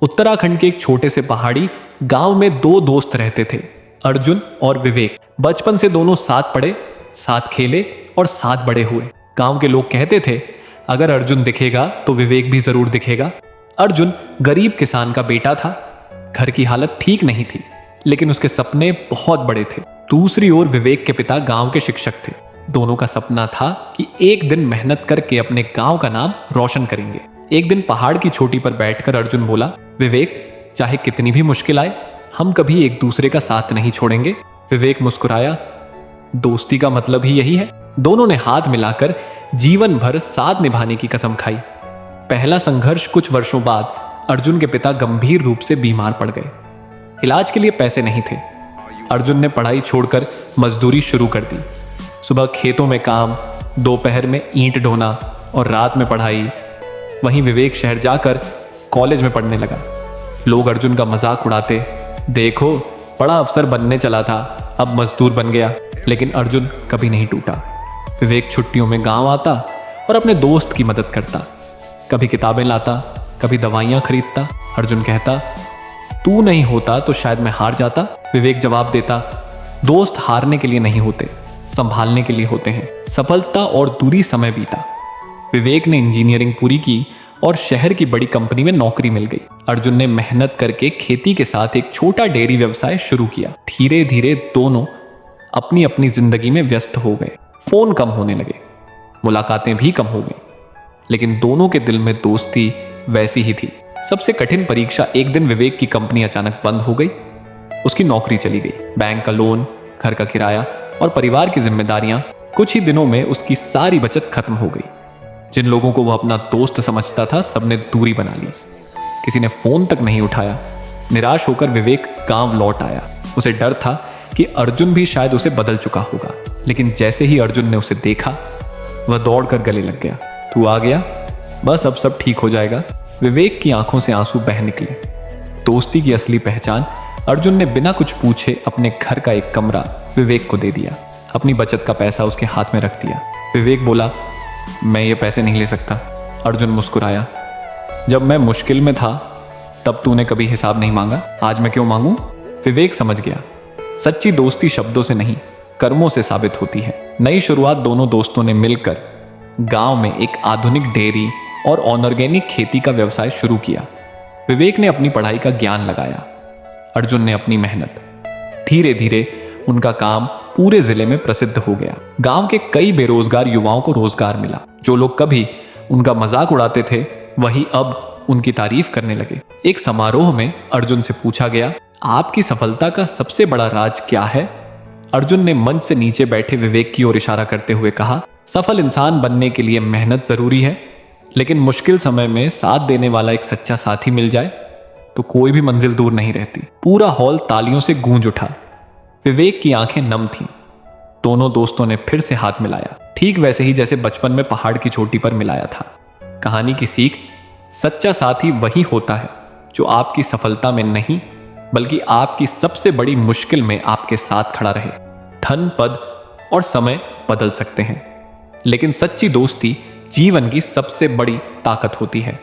उत्तराखंड के एक छोटे से पहाड़ी गांव में दो दोस्त रहते थे, अर्जुन और विवेक। बचपन से दोनों साथ पढ़े, साथ खेले और साथ बड़े हुए। गांव के लोग कहते थे, अगर अर्जुन दिखेगा तो विवेक भी जरूर दिखेगा। अर्जुन गरीब किसान का बेटा था। घर की हालत ठीक नहीं थी, लेकिन उसके सपने बहुत बड़े थे। दूसरी ओर विवेक के पिता गांव के शिक्षक थे। दोनों का सपना था कि एक दिन मेहनत करके अपने गांव का नाम रोशन करेंगे। एक दिन पहाड़ की चोटी पर बैठकर अर्जुन बोला, विवेक, चाहे कितनी भी मुश्किल आए, हम कभी एक दूसरे का साथ नहीं छोड़ेंगे। विवेक मुस्कुराया, दोस्ती का मतलब ही यही है। दोनों ने हाथ मिलाकर जीवन भर साथ निभाने की कसम खाई। पहला संघर्ष कुछ वर्षों बाद अर्जुन के पिता गंभीर रूप से बीमार पड़ गए। इलाज के लिए पैसे नहीं थे। अर्जुन ने पढ़ाई छोड़कर मजदूरी शुरू कर दी। सुबह खेतों में काम, दोपहर में ईंट ढोना और रात में पढ़ाई। वहीं विवेक शहर जाकर कॉलेज में पढ़ने लगा। लोग अर्जुन का मजाक उड़ाते, देखो बड़ा अफसर बनने चला था, अब मजदूर बन गया। लेकिन अर्जुन कभी नहीं टूटा। विवेक छुट्टियों में गांव आता और अपने दोस्त की मदद करता। कभी किताबें लाता, कभी दवाइयां खरीदता। अर्जुन कहता, तू नहीं होता तो शायद मैं हार जाता। विवेक जवाब देता, दोस्त हारने के लिए नहीं होते, संभालने के लिए होते हैं। सफलता और दूरी समय बीता। विवेक ने इंजीनियरिंग पूरी की और शहर की बड़ी कंपनी में नौकरी मिल गई। अर्जुन ने मेहनत करके खेती के साथ एक छोटा डेयरी व्यवसाय शुरू किया। धीरे धीरे दोनों अपनी अपनी जिंदगी में व्यस्त हो गए। फोन कम होने लगे, मुलाकातें भी कम हो गई, लेकिन दोनों के दिल में दोस्ती वैसी ही थी। सबसे कठिन परीक्षा एक दिन विवेक की कंपनी अचानक बंद हो गई। उसकी नौकरी चली गई। बैंक का लोन, घर का किराया और परिवार की जिम्मेदारियां, कुछ ही दिनों में उसकी सारी बचत खत्म हो गई। जिन लोगों को वह अपना दोस्त समझता था, सबने दूरी बना ली। किसी ने फोन तक नहीं उठाया। निराश होकर विवेक गांव लौट आया। उसे डर था कि अर्जुन भी शायद उसे बदल चुका होगा, लेकिन जैसे ही अर्जुन ने उसे देखा, वह दौड़कर गले लग गया। तू आ गया, बस अब सब ठीक हो जाएगा। विवेक की आंखों से आंसू बह निकले। दोस्ती की असली पहचान। अर्जुन ने बिना कुछ पूछे अपने घर का एक कमरा विवेक को दे दिया। अपनी बचत का पैसा उसके हाथ में रख दिया। विवेक बोला, मैं ये पैसे नहीं ले सकता। अर्जुन मुस्कुराया, जब मैं मुश्किल में था तब तूने कभी हिसाब नहीं मांगा, आज मैं क्यों मांगू। विवेक समझ गया, सच्ची दोस्ती शब्दों से नहीं, कर्मों से साबित होती है। नई शुरुआत दोनों दोस्तों ने मिलकर गांव में एक आधुनिक डेयरी और ऑर्गेनिक खेती का व्यवसाय शुरू किया। विवेक ने अपनी पढ़ाई का ज्ञान लगाया, अर्जुन ने अपनी मेहनत। धीरे धीरे उनका काम पूरे जिले में प्रसिद्ध हो गया। गांव के कई बेरोजगार युवाओं को रोजगार मिला। जो लोग कभी उनका मजाक उड़ाते थे, वही अब उनकी तारीफ करने लगे। एक समारोह में अर्जुन से पूछा गया, आपकी सफलता का सबसे बड़ा राज क्या है। अर्जुन ने मंच से नीचे बैठे विवेक की ओर इशारा करते हुए कहा, सफल इंसान बनने के लिए मेहनत जरूरी है, लेकिन मुश्किल समय में साथ देने वाला एक सच्चा साथी मिल जाए तो कोई भी मंजिल दूर नहीं रहती। पूरा हॉल तालियों से गूंज उठा। विवेक की आंखें नम थीं। दोनों दोस्तों ने फिर से हाथ मिलाया, ठीक वैसे ही जैसे बचपन में पहाड़ की चोटी पर मिलाया था। कहानी की सीख, सच्चा साथी वही होता है जो आपकी सफलता में नहीं, बल्कि आपकी सबसे बड़ी मुश्किल में आपके साथ खड़ा रहे। धन, पद और समय बदल सकते हैं, लेकिन सच्ची दोस्ती जीवन की सबसे बड़ी ताकत होती है।